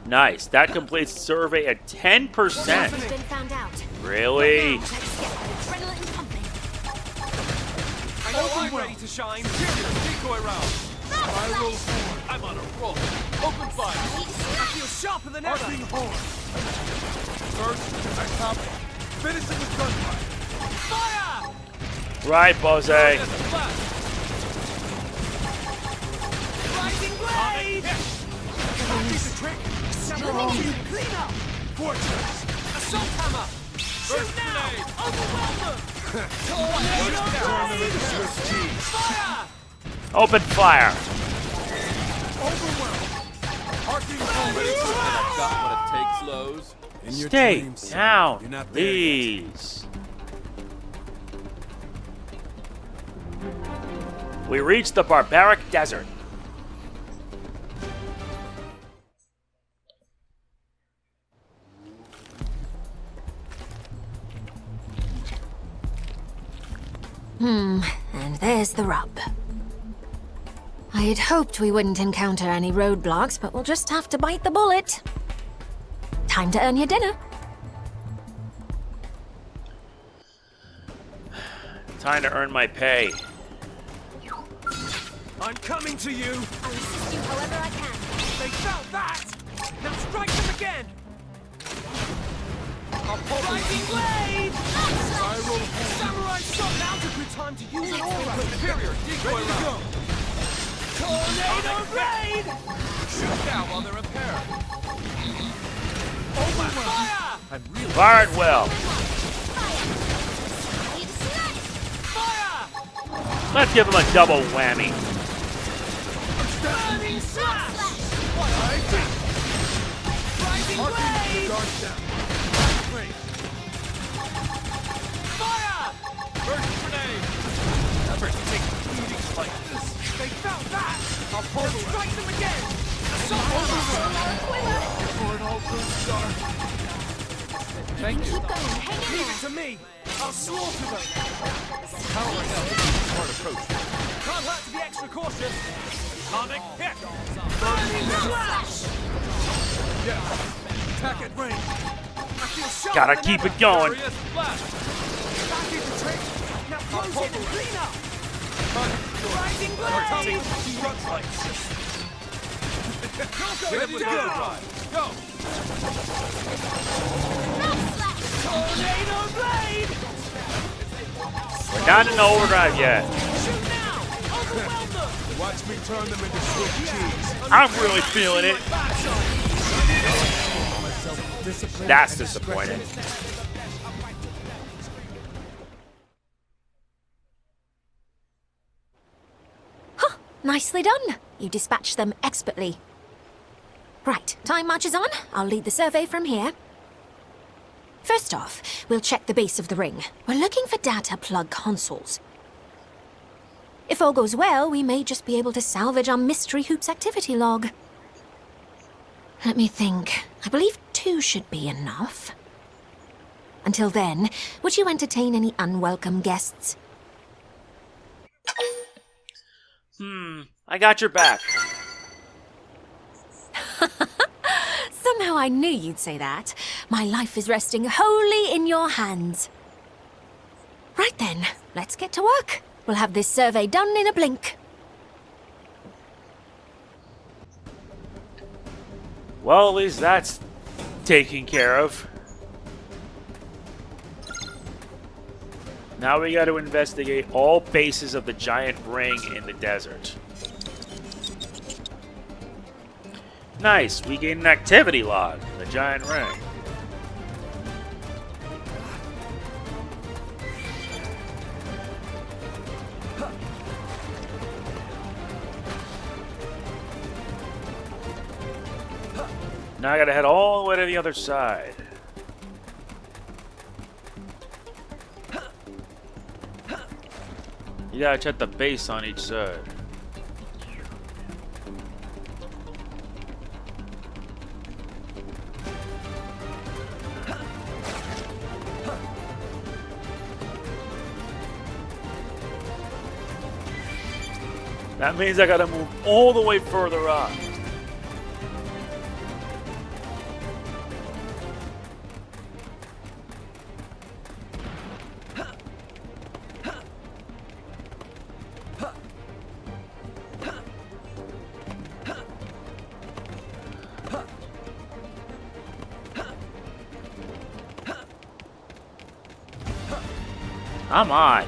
Nice. That completes survey at 10%. Been found out. Really? Let's get adrenaline pumping. I know I'm ready to shine. Decoy round. Spiral horn. I'm on a roll. Open fire. I feel sharper than ever. Arcing horn. First, I top. Finish it with gunfire. Fire! Right, Bose. Rising blade! Back the trick. Clean up! Fortress. Assault hammer! Shoot now! Overwhelm them! Tornado blade! Fire! Open fire. Overwhelm. Arcing horn. I've got what it takes, Lowe's. In your Stay dreams, son. down, You're not there yet. please. We reached the barbaric desert. And there's the rub. I'd hoped we wouldn't encounter any roadblocks, but we'll just have to bite the bullet. Time to earn your dinner. Time to earn my pay. I'm coming to you! I'll assist you however I can. They felt that! Now strike them again! Rising blade! Samurai shot! Now's a good time to use an aura! Superior. Decoy round. Tornado blade! now while they're repaired. Fire! I'm really Fire it well. Fire! Let's give him a double whammy. Burning slash! Rising blade! guards down. Wait, Fire! first grenade. Never take meetings like this. They felt that! I'll pull the Strike them again! Assault for an all good start. Thank you. Leave it to me! I'll slaughter them! Powering up. Smart approach. Can't hurt to be extra cautious! Sonic hit! Burning slash! Yes. Attack at range. I feel sharp Gotta than keep ever. it going. Furious blast. That is the trick! Now close it and clean up! Rising blade! Runs like this. Go, Hit with good drive. Go. Tornado blade! We're not in overdrive yet. Shoot now! Overwhelm them! Watch me turn them into Swiss cheese. I'm really feeling it. Discipline That's and disappointing. Nicely done. You dispatched them expertly. Right, time marches on. I'll lead the survey from here. First off, we'll check the base of the ring. We're looking for data plug consoles. If all goes well, we may just be able to salvage our Mystery Hoops activity log. Let me think. I believe 2 should be enough. Until then, would you entertain any unwelcome guests? I got your back. Somehow I knew you'd say that. My life is resting wholly in your hands. Right then, let's get to work. We'll have this survey done in a blink. Well, at least that's taken care of. Now we got to investigate all bases of the giant ring in the desert. Nice, we gain an activity log, the giant ring. Now I gotta head all the way to the other side. You gotta check the base on each side. That means I gotta move all the way further up. Come on.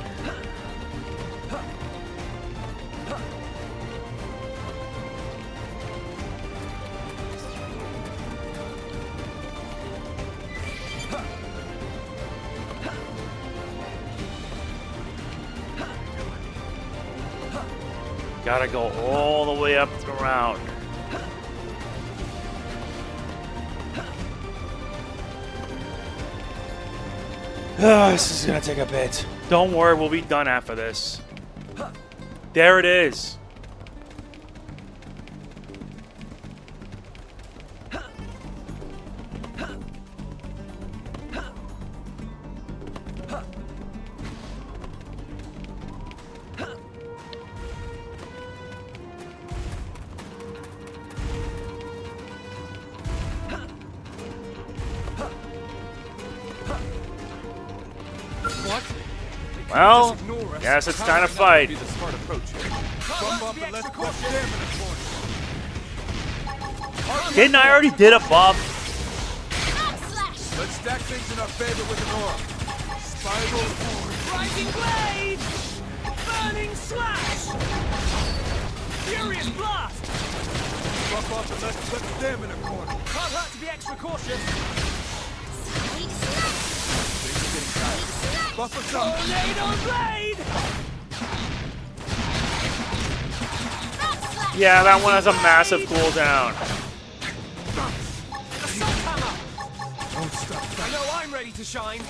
Gotta go all the way up and around. This is gonna take a bit. Don't worry, we'll be done after this. There it is. Well, guess it's time to fight. Be the smart approach here. Bump up and let's put them in a corner. Didn't I already did a buff? Let's stack things in our favor with an aura. Spiral forward. Rising blade! Burning slash! Furious blast! Buff up and let's put them in a corner. Can't hurt to be extra cautious. Buff us up. Tornado blade! Yeah, that one has a massive cooldown. Assault hammer! Don't stop. I know I'm ready to shine.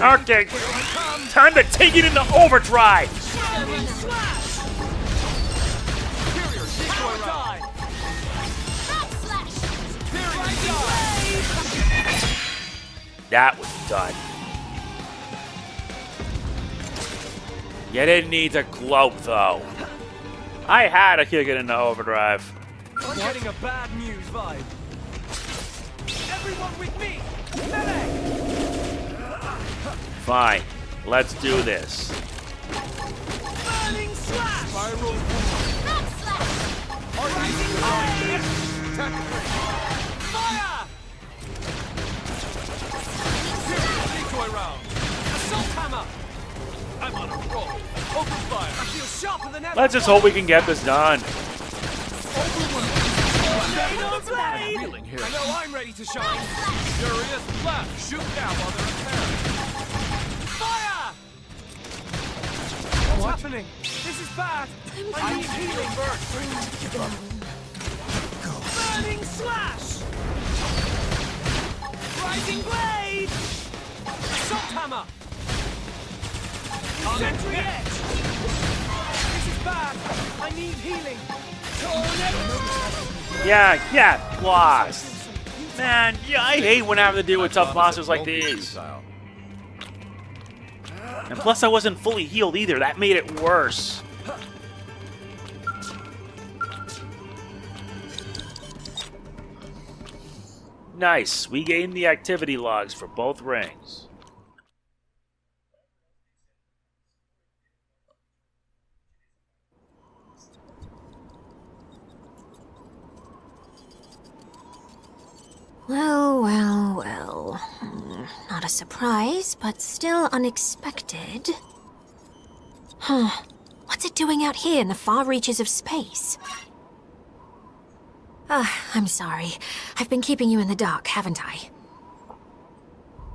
Okay, time to take it into overdrive. Shining slash! Superior, decoy Power round. dive! Superior, Blade! That was done. You didn't need to gloat, though. I had to kick it into overdrive. I'm getting a bad news vibe. Everyone with me! Melee! Fine, let's do this. Burning slash! Spiral. Rising blade! Fire! Decoy round. Assault hammer! I'm on a roll. Open fire. I feel sharper than ever! Let's just hope we can get this done. Tornado blade! Healing here. I know I'm ready to shine. Furious blast. Shoot now while they're repairing. Fire! What's happening? This is bad. I need healing. Burning slash! Rising blade! Assault hammer! Sentry edge! This is bad. I need healing. Tornado! Yeah, lost. Man, yeah, I hate when I have to deal with tough monsters like these. And plus I wasn't fully healed either, that made it worse. Nice, we gained the activity logs for both rings. Well, well, well. Not a surprise, but still unexpected. Huh. What's it doing out here in the far reaches of space? I'm sorry. I've been keeping you in the dark, haven't I?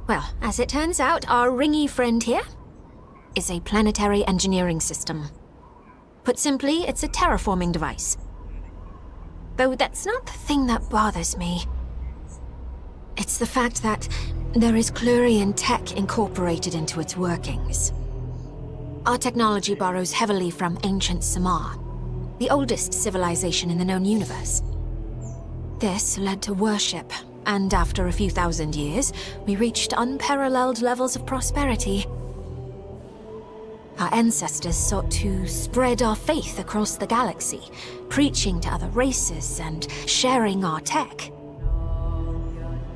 Well, as it turns out, our ringy friend here is a planetary engineering system. Put simply, it's a terraforming device. Though that's not the thing that bothers me. It's the fact that there is Qlurian tech incorporated into its workings. Our technology borrows heavily from ancient Samar, the oldest civilization in the known universe. This led to worship, and after a few thousand years, we reached unparalleled levels of prosperity. Our ancestors sought to spread our faith across the galaxy, preaching to other races and sharing our tech.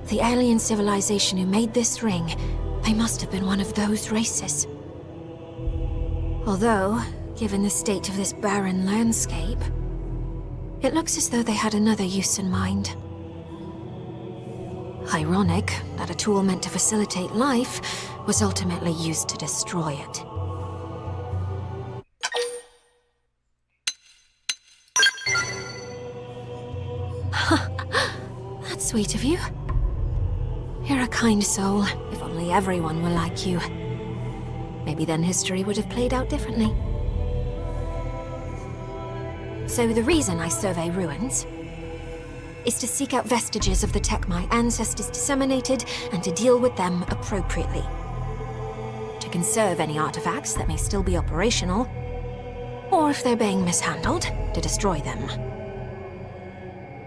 The alien civilization who made this ring, they must have been one of those races. Although, given the state of this barren landscape, it looks as though they had another use in mind. Ironic that a tool meant to facilitate life was ultimately used to destroy it. That's sweet of you. You're a kind soul, if only everyone were like you. Maybe then history would have played out differently. So the reason I survey ruins is to seek out vestiges of the tech my ancestors disseminated and to deal with them appropriately. To conserve any artifacts that may still be operational, or if they're being mishandled, to destroy them.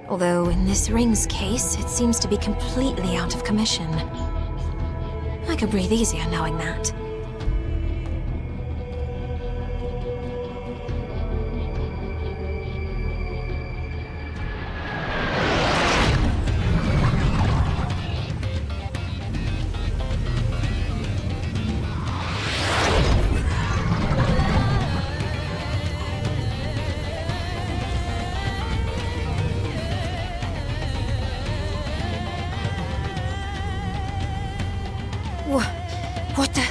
Although in this ring's case, it seems to be completely out of commission. I could breathe easier knowing that. What the?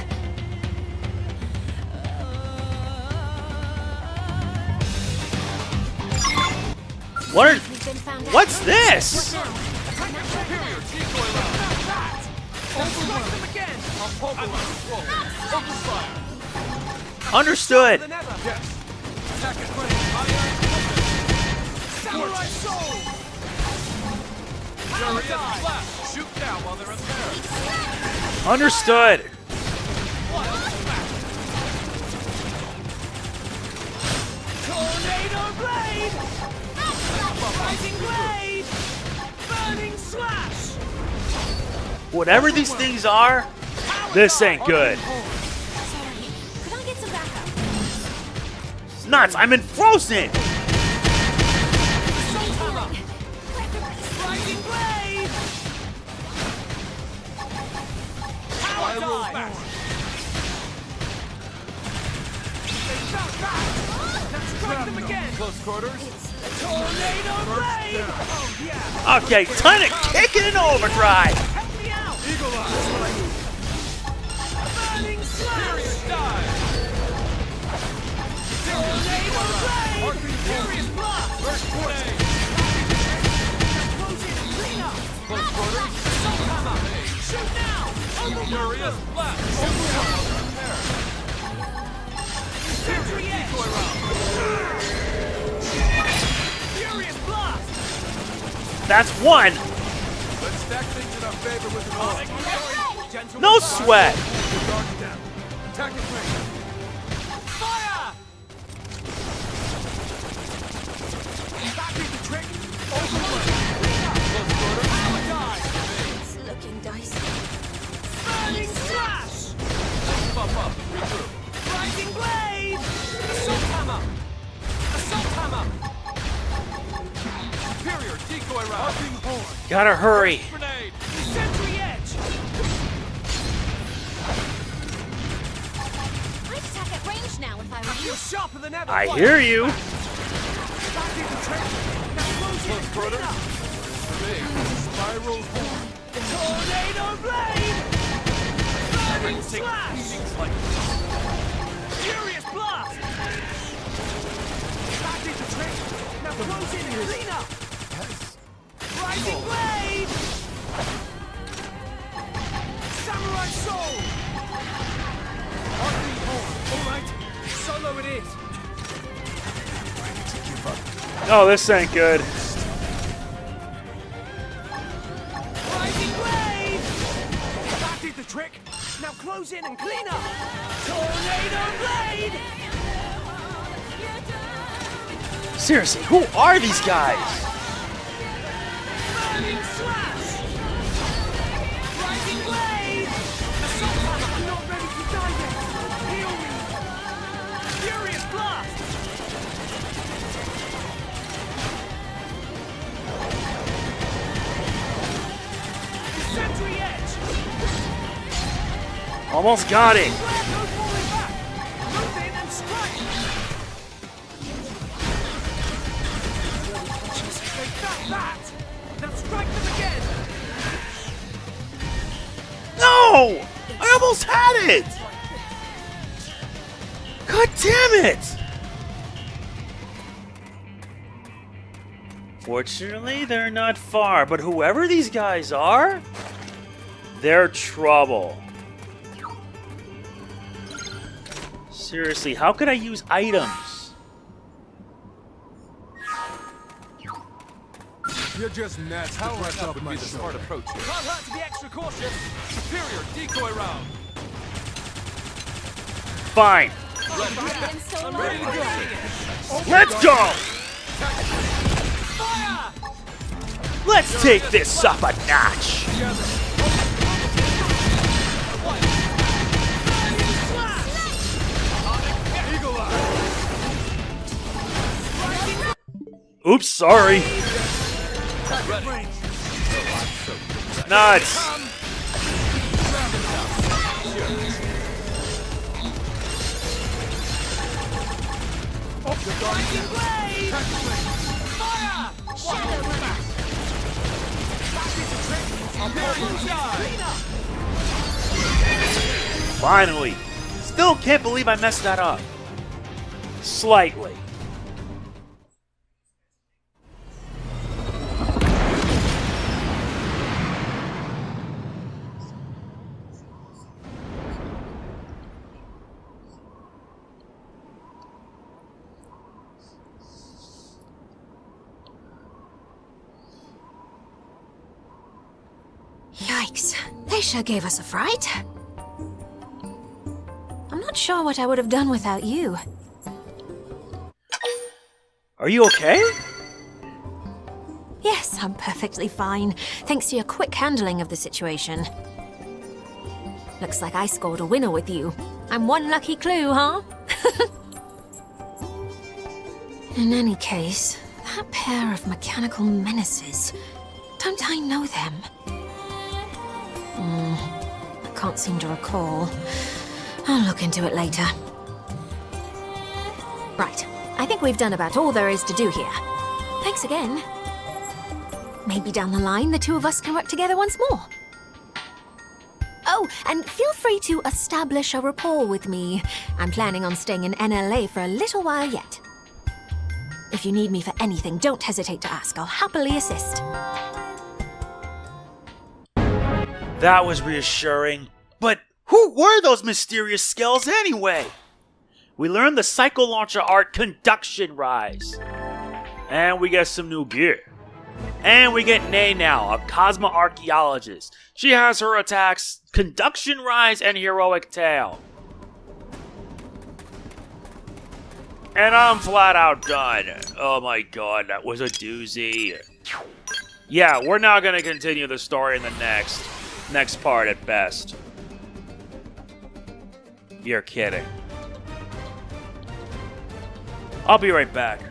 What are... We've been found out. What's this? What now? Superior decoy round. Strike them again! I'm holding control. Open fire. Understood. Than ever! Yes. Attack and play. Samurai soul! Fury is flat. Shoot down while they're up there. Understood. Tornado blade! Rising blade! Burning slash! Whatever these things are, this ain't good. Sorry. Could I get some backup? It's nuts. I'm in frozen. Rising blade! Power dive! They shot back! Now strike them again! Close quarters. Tornado blade! Oh yeah! Okay, time to kick it in overdrive. Help me out! Eagle eye. Burning slash! Dive. Tornado blade! Arcing Furious blast! First play. Close in and clean up! Close quarters. Assault hammer! Shoot now! Furious Overwhelm them! flat. Shoot down while they're up there. Sentry edge! Decoy round. Furious blast! That's one. Let's stack things in our favor with an orb. Gentle No with fire. sweat. Guard down. Attack and play. Fire! Back in the trick! Overwhelm! Close quarters. Power dive! It's looking dicey. Burning slash! Buff up. Regroup. Rising blade! Assault hammer! Assault hammer! Superior decoy round. Arcing horn. Gotta hurry. Grenade. Sentry edge! I'd attack at range now if I were you. You're sharper than ever! I hear you. Back in the trick! Now close in Close and clean quarters. up! Big. Spiral horn. Tornado blade! Burning slash! Things like Furious blast! Back in the trick! Now close in and clean up! Rising blade! Samurai soul! arcing horn. All right, solo it is. Oh, this ain't good. Rising blade! That did the trick. Now close in and clean up. Tornado blade! Seriously, who are these guys? Burning slash! Rising blade! Assault hammer! I'm not ready to die yet. Heal me! Furious blast! Sentry edge! Almost got it. No falling back! Move in and strike! They got that! Now strike them again! No! I almost had it! God damn it! Fortunately, they're not far, but whoever these guys are, they're trouble. Seriously, how could I use items? You're just nuts. How up would be the smart approach here. Can't hurt to be extra cautious! Superior decoy round. Fine. I'm ready to go! Let's go! Fire! Let's take this up a notch. Eagle eye. Oops, sorry. Nuts. Rising blade! Fire! Shadow Runner. That is a trick! Clean up! Finally. Still can't believe I messed that up. Slightly. Yikes. They sure gave us a fright. I'm not sure what I would have done without you. Are you okay? Yes, I'm perfectly fine, thanks to your quick handling of the situation. Looks like I scored a winner with you. I'm one lucky clue, huh? In any case, that pair of mechanical menaces, don't I know them? I can't seem to recall. I'll look into it later. Right, I think we've done about all there is to do here. Thanks again. Maybe down the line, the two of us can work together once more. Oh, and feel free to establish a rapport with me. I'm planning on staying in NLA for a little while yet. If you need me for anything, don't hesitate to ask. I'll happily assist. That was reassuring. But who were those mysterious skells anyway? We learned the Psycho Launcher Art Conduction Rise. And we get some new gear. And we get Neilnail, a Cosmo Archaeologist. She has her attacks Conduction Rise and Heroic Tail. And I'm flat out done. Oh my god, that was a doozy. Yeah, we're not gonna continue the story in the next part at best. You're kidding. I'll be right back.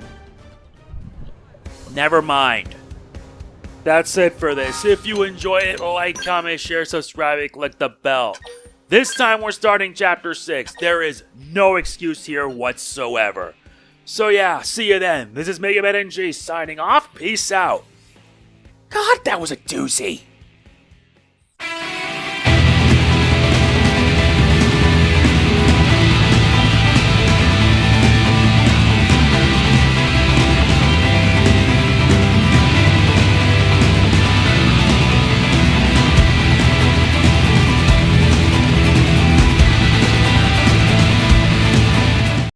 Never mind. That's it for this. If you enjoy it, like, comment, share, subscribe, and click the bell. This time we're starting Chapter 6. There is no excuse here whatsoever. So yeah, see you then. This is MegamanNG signing off. Peace out. God, that was a doozy.